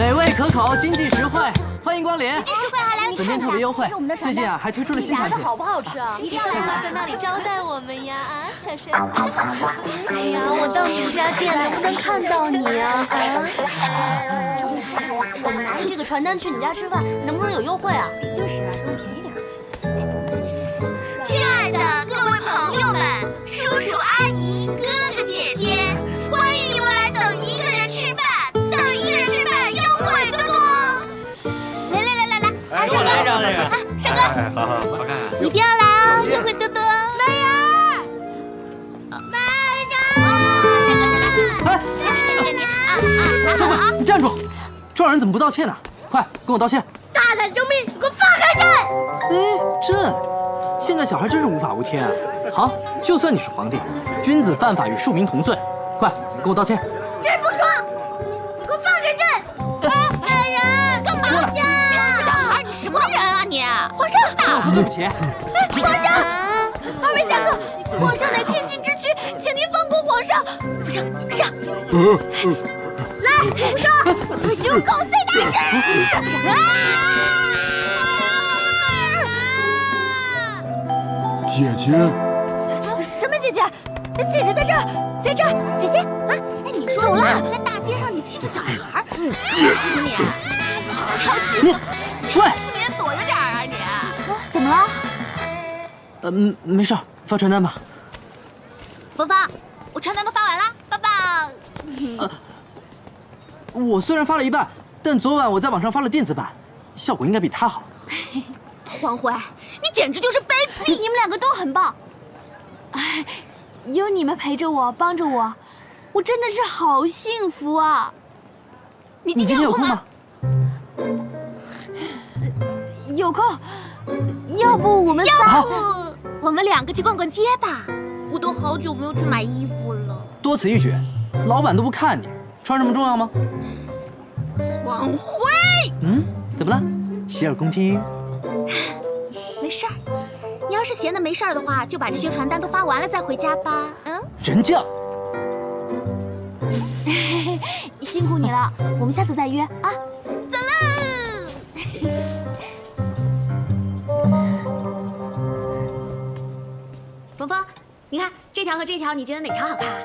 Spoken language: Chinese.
美味可口，经济实惠，欢迎光临。经济实惠还来了，本店特别优惠这是我们的，最近啊还推出了新产品。好不好吃啊？你干嘛在那里招待我们呀？啊，小帅。哎呀，我到你们家店能不能看到你啊？现在开始，我们拿着这个传单去你家吃饭，能不能有优惠啊？就是啊，更便宜点。亲爱的各位朋友们，叔叔阿姨、哥哥姐姐，欢迎你们来等一个人吃饭，等一个人吃饭优惠多多。来，哎，我来让这个。帅哥，哎，好，我看看。一定要来啊，优惠多多。来呀！哎，小鬼，你站住！撞人怎么不道歉呢？快跟我道歉！大胆救命！给我放开朕！哎，朕，现在小孩真是无法无天啊！好，就算你是皇帝，君子犯法与庶民同罪，快跟我道歉！朕不说，你给我放开朕！来人，干嘛呀？小孩，你什么人啊你？皇上，对不起。皇上，二位侠客，皇上乃千金之躯，请您放过皇上。上。来，皇上，休口碎大事！姐姐，什么姐姐？姐姐在这儿，姐姐啊！哎，你说走了，在大街上你欺负小孩，你好淘气！喂，你躲着点啊你！怎么了？没事，发传单吧。芳芳，我传单都发完了，抱抱。我虽然发了一半，但昨晚我在网上发了电子版，效果应该比他好。黄辉，你简直就是卑鄙！你们两个都很棒。哎，有你们陪着我，帮着我，我真的是好幸福啊！你今天有空吗？有空。要不我们仨，我们两个去逛逛街吧。我都好久没有去买衣服了。多此一举，老板都不看你，穿什么重要吗？王辉，怎么了？洗耳恭听。没事儿，你要是闲的没事儿的话，就把这些传单都发完了再回家吧。人犟。辛苦你了，我们下次再约啊。走喽。峰峰，你看这条和这条，你觉得哪条好看啊？